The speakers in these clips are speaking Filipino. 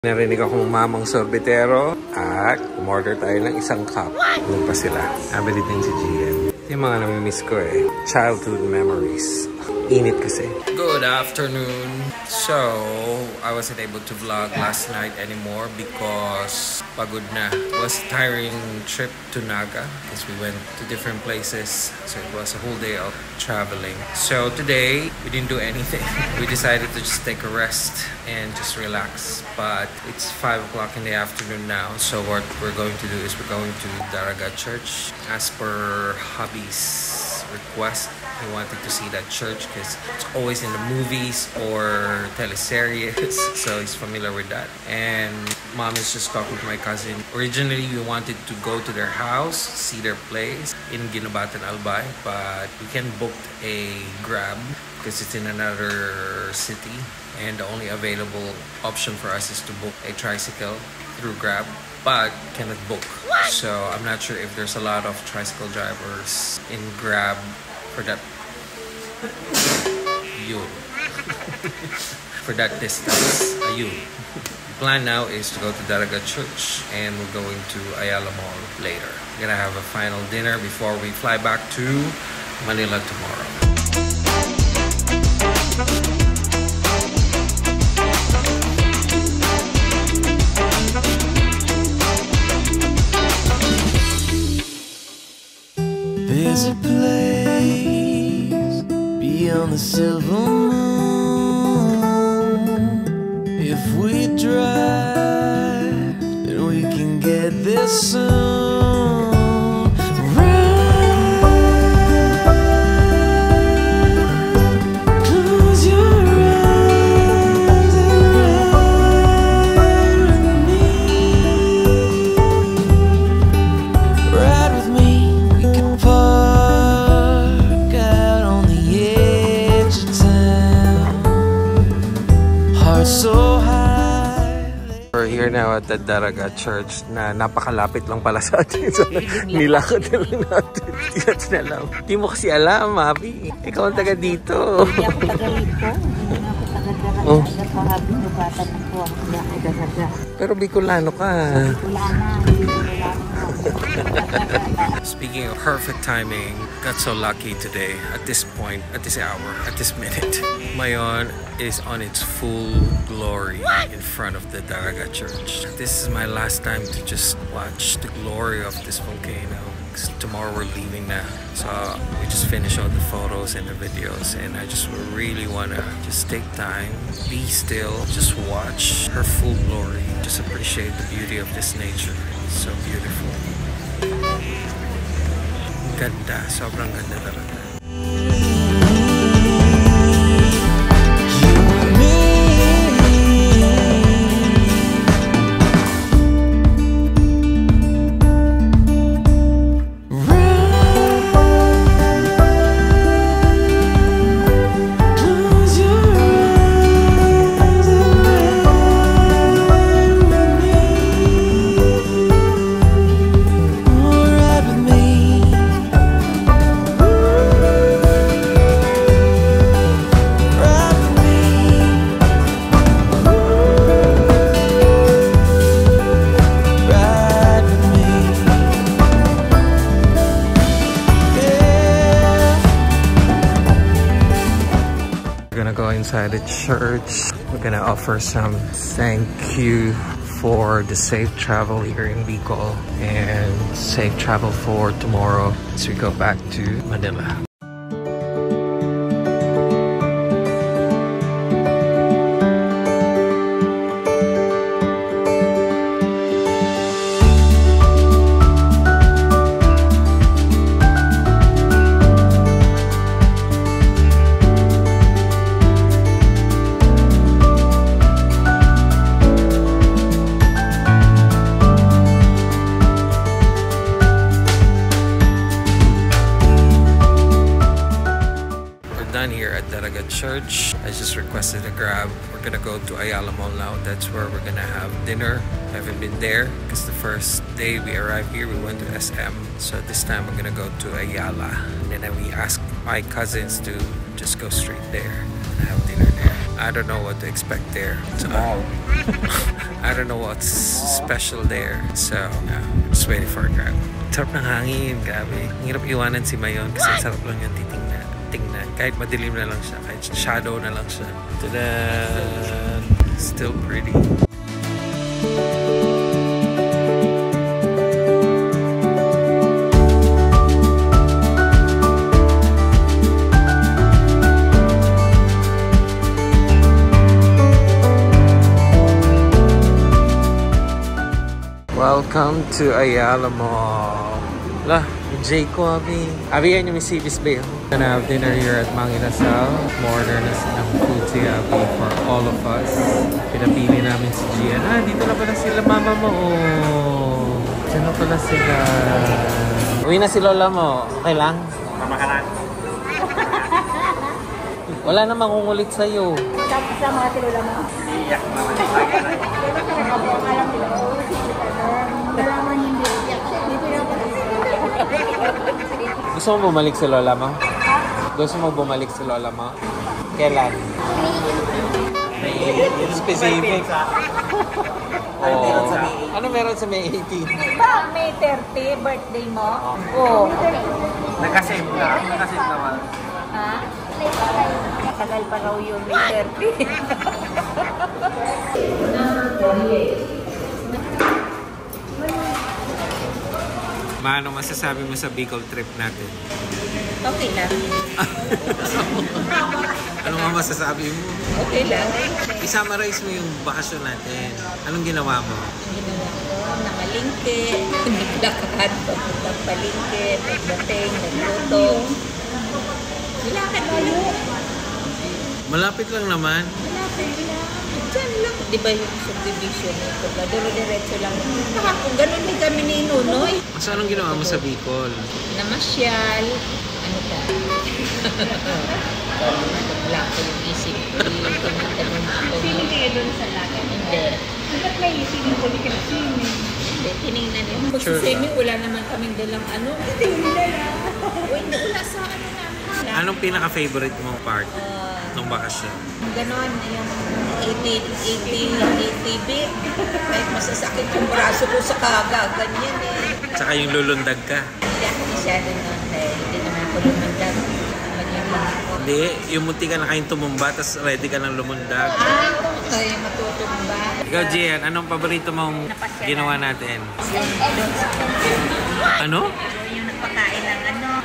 Narinig akong mamang sorbetero at umorder tayo ng isang cup. Doon pa sila. Abali din si GM. Yung mga namimiss ko eh. Childhood memories. Init kasi. Good afternoon. So, I wasn't able to vlog last night anymore because pagod na. It was a tiring trip to Naga because we went to different places. So it was a whole day of traveling. So today, we didn't do anything. We decided to just take a rest and just relax. But it's 5 o'clock in the afternoon now. So what we're going to do is we're going to Daraga Church as per hubby's request. He wanted to see that church because it's always in the movies or teleseries, so he's familiar with that. And mom is just talking to my cousin. Originally, we wanted to go to their house, see their place in Ginobatan, Albay, but we can book a Grab because it's in another city, and the only available option for us is to book a tricycle through Grab, but cannot book. So I'm not sure if there's a lot of tricycle drivers in Grab for that for that distance. Plan now is to go to Daraga Church, and we're going to Ayala Mall later. We're gonna have a final dinner before we fly back to Manila tomorrow. There's a place beyond the silver moon. If we drive, then we can get there soon. Close your eyes and ride with me. Ride with me. So high. We're here now at the Daraga Church na napakalapit lang pala sa atin. So, nilakad na lang natin. Tiyats na lang. Di mo kasi alam, Mabi. Ikaw ang taga dito. Hindi ako taga rito. Hindi ako taga Daraga. Oh. Nagpahabing lubatan ako. Hindi ako Daraga. Pero Bicolano ka. Bicolana. Speaking of perfect timing, got so lucky today at this point, at this hour, at this minute. Mayon is on its full glory in front of the Daraga Church. This is my last time to just watch the glory of this volcano. Tomorrow we're leaving now, so we just finish all the photos and the videos, and I just really wanna just take time, be still, just watch her full glory, just appreciate the beauty of this nature. It's so beautiful. Ganda, sobrang ganda talaga. We're gonna go inside the church. We're gonna offer some thank you for the safe travel here in Bicol and safe travel for tomorrow as we go back to Manila. Here at Daraga Church. I just requested a Grab. We're gonna go to Ayala Mall now. That's where we're gonna have dinner. I haven't been there because the first day we arrived here we went to SM. So this time we're gonna go to Ayala. And then we asked my cousins to just go straight there and have dinner there. I don't know what to expect there. So, I don't know what's special there. So, just waiting for a grab. Sarap ng hangin, grabe. Ang hirap iwanan si Mayon kasi sarap lang yung tingnan. Kahit madilim na lang siya, kahit shadow na lang siya. Tada! Still pretty. Welcome to Ayala Mall. Lah, Jay ko, Abi. Abi, yan yung Misibis Bay. Gonna have dinner here at Mang Inasal. Order na ng food si Abi for all of us. Pinapili namin si Gian. Dito na pala sila mama mo. Oh. Diyan na pala sila. Uwi na si Lola mo. Okay lang? Mama ka lang. Wala na mangungulit sa'yo. Tapos sa mga Lola mo. Iyak naman yung bagay na. Alam nila, nalaman hindi. Gusto mo bumalik si Lola mo? Gusto mo bumalik si Lola mo? Kailan? May specific. Oh. Ano meron sa May 18? Ba, May 30, birthday mo? Oo. Nakasave ka? Nakasave naman. Ha? Matagal pa raw yun, May 30. Maano masasabi mo sa Bicol trip natin? Okay lang. Ano nga masasabi mo? Okay lang. I-summarize mo yung bakasyon natin. Anong ginawa mo? Ginawa ko, nakalingke, naglakad, papuntang palingke, nagdating, nagluto. Nilakad tayo. Malapit lang naman. Malapit lang. Diyan lang. Di ba yung subdivision nito? Duro-diretso lang. Kung ganun din kami ni Nunoy. So anong ginawa mo sa Bicol? Namasyal. Ano ka? Nagla ko yung isip ko. Tinatanong ako. Feeling kayo doon sa lagat? Hindi. Ba't may feeling ko ka na swimming? Hindi. Tinignan niya. Pag Sure sa swimming, wala naman kaming dalang ano. Hindi nila. Uy, wala sa ano namin. Anong pinaka-favorite mong part ng bakasyon? Ganon, yung 80 bit. Kahit masasakit yung braso ko sa ganyan eh. Tsaka yung lulundag ka. Hindi ako masyado nun dahil hindi naman ako lumundag. Hindi, yung munti ka na kayong tumumba tapos ready ka ng lumundag. Ay, matutumba. Ikaw, Gian, anong paborito mong ginawa natin? Ano? Yung nagpakain ng ng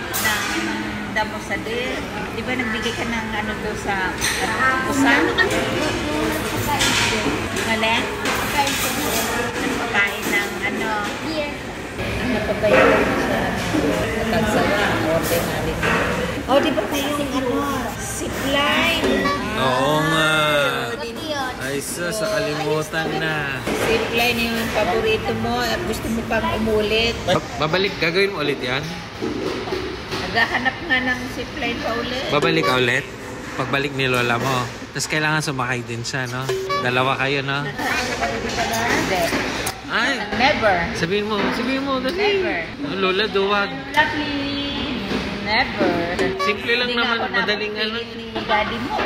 damo sa dir. Di ba nagbigay ka ng doon sa pusan? Mali? Nagpakain ng beer. Ang napabayaran mo sa nagkagsawa, ordinary. Oh, di ba kayo yung zipline? Oo nga. Ay, sa kalimutan na. Zipline yung paborito mo at gusto mo pang umulit. Babalik, gagawin mo ulit yan? Naghahanap nga ng zipline pa ulit. Babalik ka ulit? Pagbalik ni Lola mo. Tapos kailangan sumakay din siya, no? Dalawa kayo, no? Hindi. Ay! Never. Sabihin mo, dali. Never. Lola, duwag. Never. Simple lang Hindi naman, nga ako madaling napipilit ni daddy mo.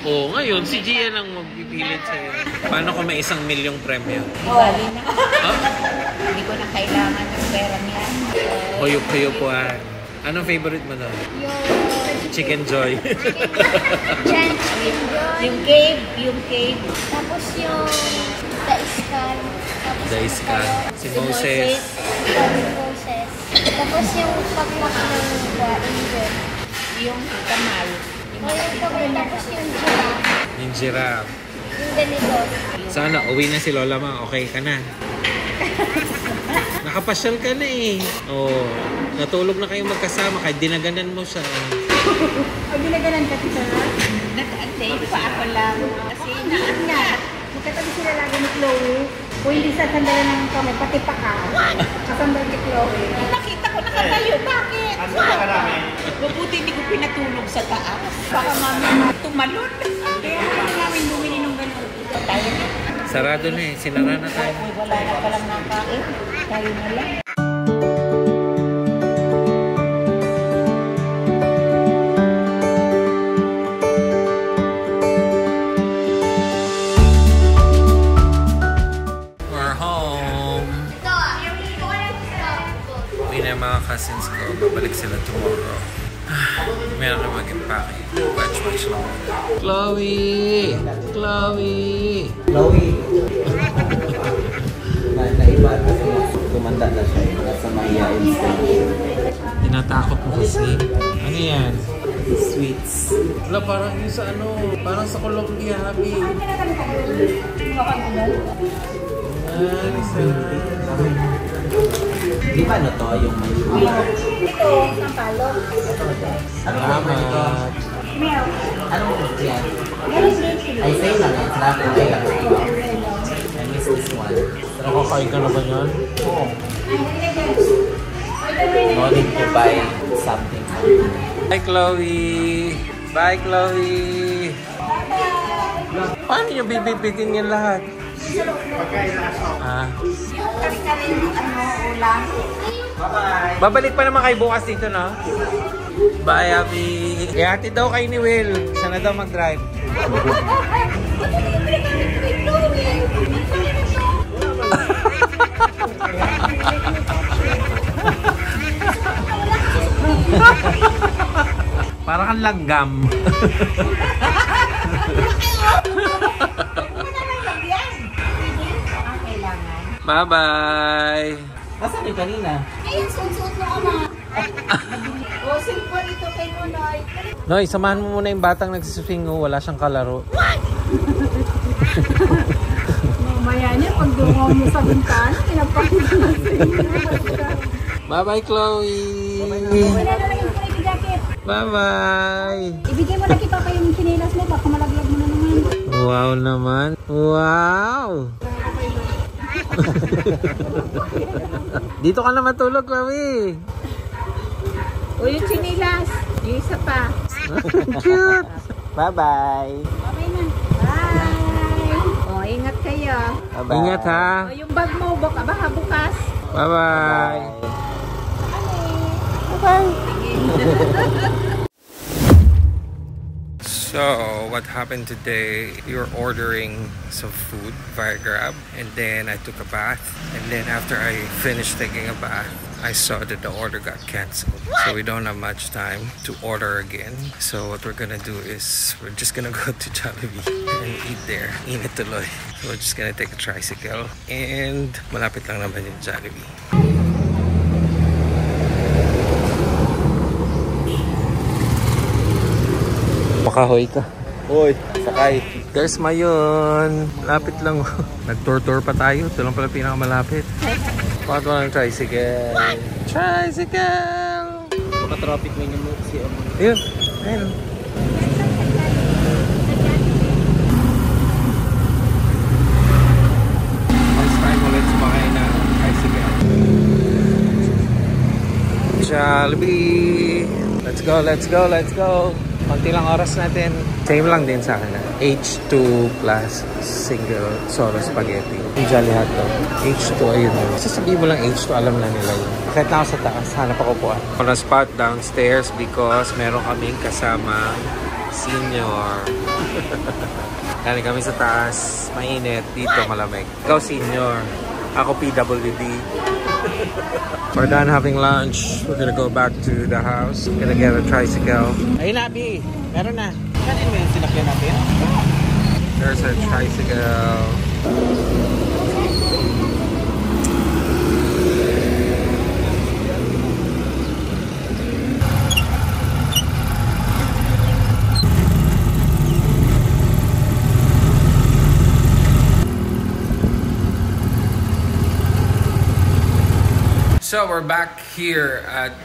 Oo, ngayon, si Gian ang magpipilit sa'yo. Paano kung may 1 milyong premyo? Bali na. Ha? Hindi ko na kailangan ng pera niyan. Huyop-huyupuan. Anong favorite mo doon? Chicken Joy. Yung cave. Tapos yung Daiskan. Daiska. Si Moses. Moses. Tapos yung pakpak ng Angel. Yung kamal. O yung kamay. Tapos yung giraffe. Yung giraffe. Yung ganito. Sana, uwi na si Lola ma. Okay ka na. Nakapasyal ka na eh. Oo. Natulog na kayong magkasama kahit dinaganan mo siya. Pag ginagalan ka siya. Nag-antay pa ako lang. Kasi Magkatabi sila lagi ni Chloe. Kung hindi sa sandalan ng kamay, pati pa ka. Kasandal ni Chloe. nakita ko nakatayo. Bakit? Ano ka namin? Mabuti hindi ko pinatulog sa taas. Baka mamaya tumalon. Kaya kami namin bumili ng gano'n. Tayo na. Sarado na eh. Sinara na tayo. Wala na palang nakain. Tayo na lang. yung mga cousins ko. Babalik sila tomorrow. Meron na mag-impake. Watch lang. Chloe! Chloe! Chloe! Naiba kasi tumanda na siya. Nasa mahihain stage. Tinatakot mo kasi. Ano yan? Sweets. Wala, parang yung sa ano, parang sa Colombia, habi. Di ba ano to? Yung may sweet? Ito, sampalok. Salamat. Milk. Anong yan? Meron din sila. Ay, same lang yan. Sarap yung kaya ko. I miss this one. Nakakain ka na ba yan? Oo. No need to buy something. Bye, Chloe! Bye, Chloe! Paano nyo bibigyan yan lahat? Ah. Ulam. Babalik pa naman kayo bukas dito, no? Bye, Abby! Ihati daw kayo ni Will. Siya na daw mag-drive. Parang kang langgam. Bye-bye! Nasaan yung kanina? Ayun, suot mo ka mga. O, simple ito kay Nunoy. Noy, samahan mo muna yung batang nagsiswing. Wala siyang kalaro. Mamaya niya, pag dungaw mo sa bintana, pinapakita na Bye-bye, Chloe! Wala na lang yung kulay jacket. Bye-bye! Ibigay mo na kita pa yung chinelas mo, baka malaglag mo na naman. Wow naman! Wow! Dito ka na matulog, Chloe! O yung chinelas, yung isa pa. Cute! Bye-bye! Bye na. Bye! O, ingat kayo. Bye-bye! Ingat ha! O, yung bag mo, baka bukas. Bye-bye! So, what happened today, we were ordering some food via Grab, and then I took a bath, and then after I finished taking a bath, I saw that the order got canceled. So we don't have much time to order again. So what we're gonna do is, we're just gonna go to Jollibee and eat there. Init tuloy. So we're just gonna take a tricycle, and malapit lang naman yung Jollibee. Makahoy ka. Hoy, sakay. There's Mayon. Lapit lang. Nag-tour-tour pa tayo. Ito lang pala pinakamalapit. Bakit walang tricycle? Tricycle! Maka-traffic mo yung si Omo. Ayun. Ayun. First time ulit sumakay na tricycle. Jollibee! Let's go, let's go, let's go! Konti lang oras natin. Same lang din sa akin. H2 plus single solo spaghetti. Yung Jolly Hotdog. H2, ayun. Sasabihin mo lang H2, alam na nila yun. Kahit na ako sa taas, hanap ako po. On a spot downstairs because meron kaming kasama senior. Kani kami sa taas, mainit. Dito malamig. Ikaw senior. Ako PWD. We're done having lunch. We're gonna go back to the house. Gonna get a tricycle. Ayun na, Bi. Meron na. Kanin mo yung sinakyan natin? There's a tricycle. So we're back here at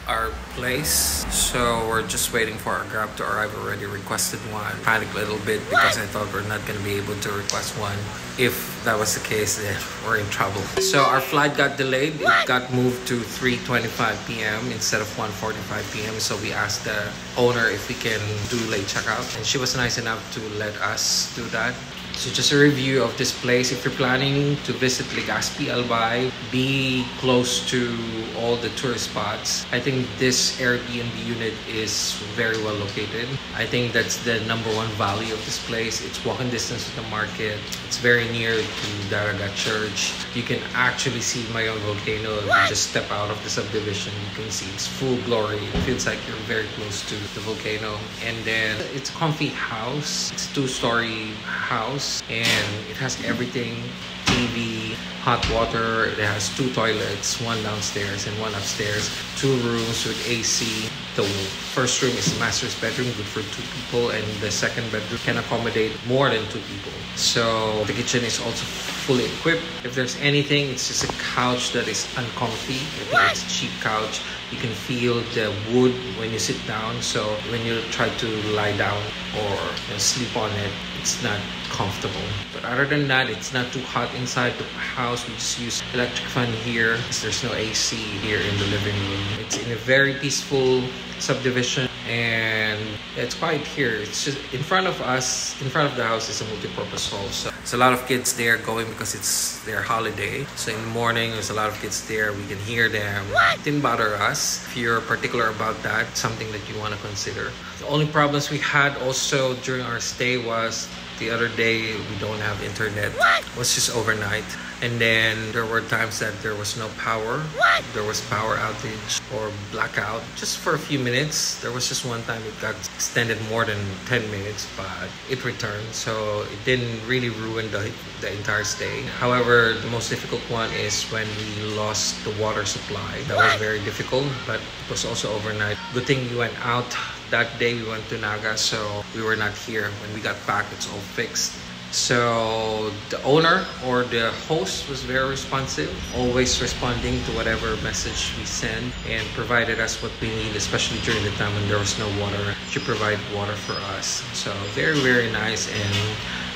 our place. So we're just waiting for our Grab to arrive. Already requested one. Panicked a little bit because I thought we're not gonna be able to request one. If that was the case, then we're in trouble. So our flight got delayed. It got moved to 3:25 p.m. instead of 1:45 p.m. So we asked the owner if we can do late checkout, and she was nice enough to let us do that. So just a review of this place. If you're planning to visit Legazpi Albay, be close to all the tourist spots. I think this Airbnb unit is very well located. I think that's the #1 value of this place. It's walking distance to the market. It's very near to Daraga Church. You can actually see Mayon Volcano. If you just step out of the subdivision, you can see its full glory. It feels like you're very close to the volcano. And then it's a comfy house. It's a 2-story house and it has everything. TV, hot water. It has 2 toilets, 1 downstairs and 1 upstairs, 2 rooms with AC. The first room is the master's bedroom, good for 2 people, and the second bedroom can accommodate more than 2 people. So the kitchen is also fully equipped. If there's anything, it's just a couch that is uncomfy. I think it's a cheap couch. You can feel the wood when you sit down, so when you try to lie down or sleep on it, it's not comfortable. But other than that, it's not too hot inside the house. We just use electric fan here because there's no AC here in the living room. It's in a very peaceful subdivision and it's quiet here. It's just in front of us, in front of the house is a multi-purpose hall. So there's a lot of kids there going because it's their holiday. So in the morning, there's a lot of kids there. We can hear them. It didn't bother us. If you're particular about that, something that you want to consider. The only problems we had also during our stay was the other day we don't have internet. It was just overnight. And then there were times that there was no power. There was power outage or blackout just for a few minutes. There was just one time it got extended more than 10 minutes, but it returned. So it didn't really ruin the entire stay. However, the most difficult one is when we lost the water supply. That was very difficult, but it was also overnight. Good thing we went out. That day we went to Naga, so we were not here. When we got back, it's all fixed. So the owner or the host was very responsive, always responding to whatever message we send and provided us what we need, especially during the time when there was no water. She provided water for us. So very, very nice and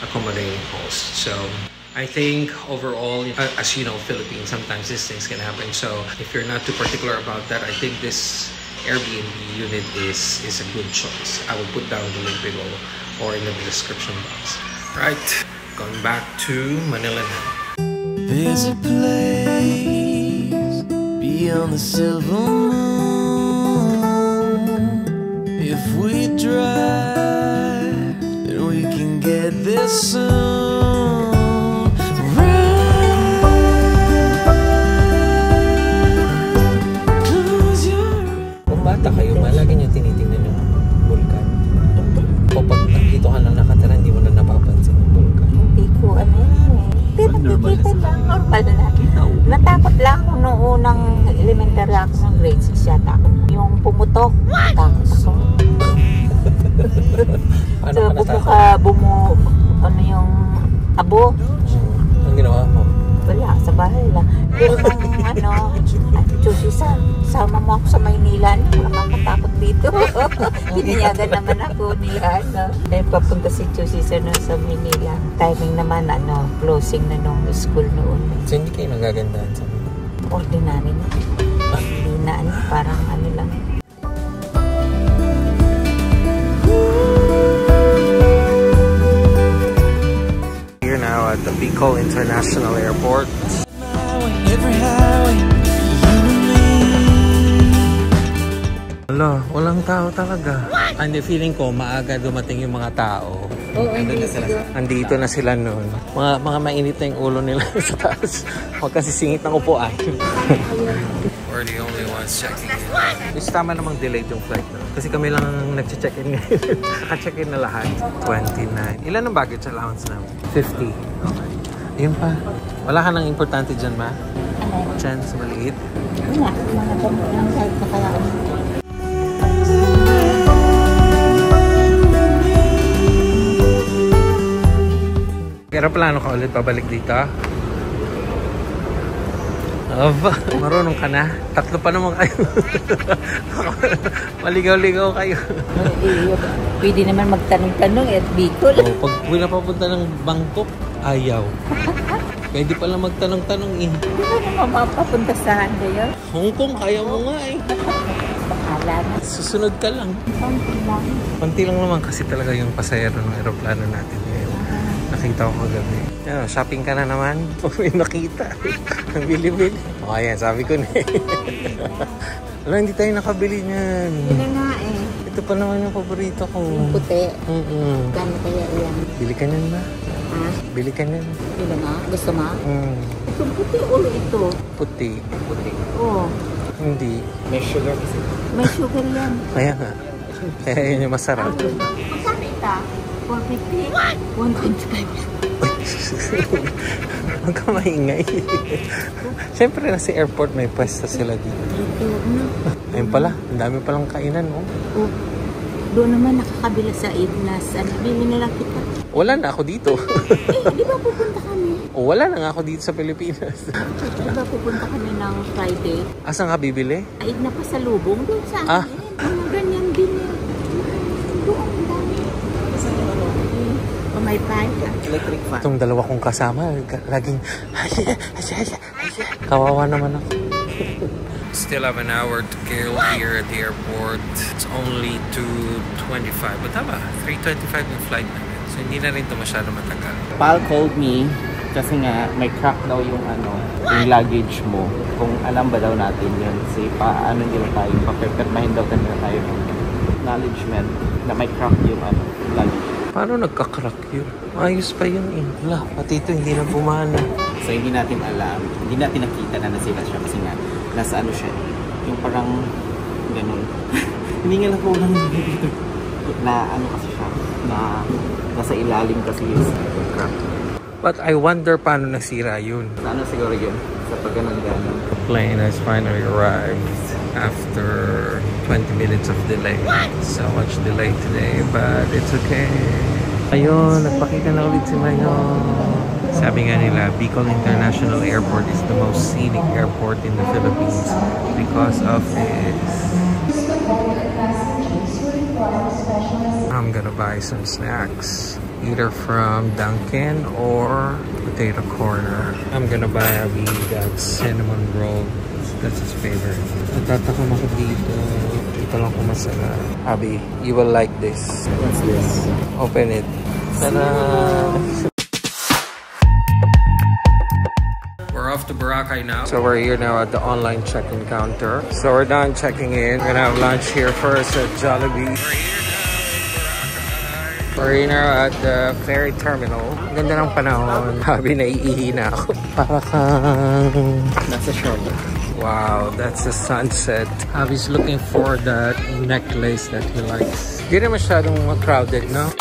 accommodating host. So I think overall, as you know, Philippines, sometimes these things can happen. So if you're not too particular about that, I think this Airbnb unit is a good choice. I will put down the link below or in the description box. Right, going back to Manila now. There's a place beyond the silver moon. If we drive, then we can get there soon. Close your eyes. Kung bata kayo, malagi nyo tinitingnan yung bulkan. O pag dito ka lang nakatira, hindi mo na napapansin yung bulkan. Hindi ko ano eh. Pero nakikita lang, normal na. Natakot lang ako nung unang elementary ako ng grade 6 yata. Yung pumutok, natakot ako. So, ano yung abo. Ang ginawa mo? Wala, sa bahay lang. Pero nung Chusisa, sama mo ako sa Maynila. Nakakatakot dito. Pinayagan naman ako nila. Papunta si Chusisa sa Maynila. Timing naman, closing na nung school noon. So hindi kayo nagagandaan sa mga? Ordinary na. Hindi na, parang ano lang. Here now at the Bicol International Airport. Every highway, you and me. Wala, walang tao talaga. Hindi, feeling ko maaga dumating yung mga tao. Andito na sila noon. Mga mainit na yung ulo nila sa taas. Huwag kasi singit ng upuan. We're the only ones checking in. Is tama namang delayed yung flight na. Kasi kami lang nag-check-in ngayon. Naka-check-in na lahat. 29. Ilan ang baggage allowance namin? 50. Okay. Yun pa. Wala ka nang importante dyan, ma? Chance, maliit? Wala, mga gamot lang kahit nakalaan. Pero plano ka ulit pabalik dito? Aba, marunong ka na? 3 pa naman kayo. Maligaw-ligaw kayo. Pwede naman magtanong-tanong at Bicol. Pag pinapapunta ng Bangkok, ayaw. Pwede pala magtanong-tanong eh. Di ba naman mapapunta sa Handayo? Hong Kong, kaya mo nga eh. Bakala na. Susunod ka lang. Konti lang. Konti lang naman kasi talaga yung pasahero ng aeroplano natin ngayon. Nakita ko kagabi. Yan, shopping ka na naman. May nakita. Ang bili-bili. O, ayan, sabi ko na eh. Wala, hindi tayo nakabili niyan. Yun nga eh. Ito pa naman yung paborito ko. Yung puti. Mm-mm. Gano'n kaya yan? Bili ka niyan ba? Ha? Bili ka niyan. Yun nga? Gusto mo? Ito puti o ito? Puti. Puti. Oo. Hindi. May sugar kasi. May sugar yan. Kaya nga. Kaya yun yung masarap. Magkano ita? 450? 125. Huwag ka maingay. Siyempre nasa airport may pwesto sila dito. Ito, ano? Ayun pala, ang dami palang kainan. Oh. Oh, doon naman nakakabila sa Ignas. Ano, bili na lang kita. Wala na ako dito. Di ba pupunta kami? O, wala na nga ako dito sa Pilipinas. Di ba pupunta kami ng Friday? Asan ka bibili? Aig na pa sa lubong. Doon sa Ah. amin. Mga ganyan din. Doon ang dami. O may pipe. Electric fan. Itong dalawa kong kasama, laging kawawa naman ako. Still have an hour to kill here at the airport. It's only 2:25. But tama, 3:25 yung flight namin. So hindi na rin ito masyado matagal. Pal called me kasi nga may crack daw yung yung luggage mo. Kung alam ba daw natin yun. Kasi paano nila tayo, papipirmahin daw kanila tayo ng acknowledgement na may crack yung luggage. Paano nagka-crack yun? Ayos pa yun eh. Wala, pati ito hindi na bumana. So hindi natin alam, hindi natin nakita na nasira siya kasi nga nasa siya, yung parang ganun. Hindi nga lang po lang dito na kasi siya, na nasa ilalim kasi yung crack. But I wonder paano nasira yun. Ano siguro yun sa pagganang-ganon. The plane has finally arrived after 20 minutes of delay. So much delay today, but it's okay. Ayun, nagpakita na ulit si Mayo. Sabi nga nila, Bicol International Airport is the most scenic airport in the Philippines because of this. I'm gonna buy some snacks, either from Dunkin' or Potato Corner. I'm gonna buy Abby that cinnamon roll. That's his favorite. Natatakam ako dito. Dito lang kumasala. Abby, you will like this. What's this? Open it. Ta-da! We're off to Boracay now. So we're here now at the online check-in counter. So we're done checking in. We're gonna have lunch here first at Jollibee. We're here now at the ferry terminal. Ganda ng panahon. Sabi na iihi na ako. Para kang... Nasa shore. Wow, that's the sunset. Abby's looking for that necklace that he likes. Hindi na masyadong crowded, no?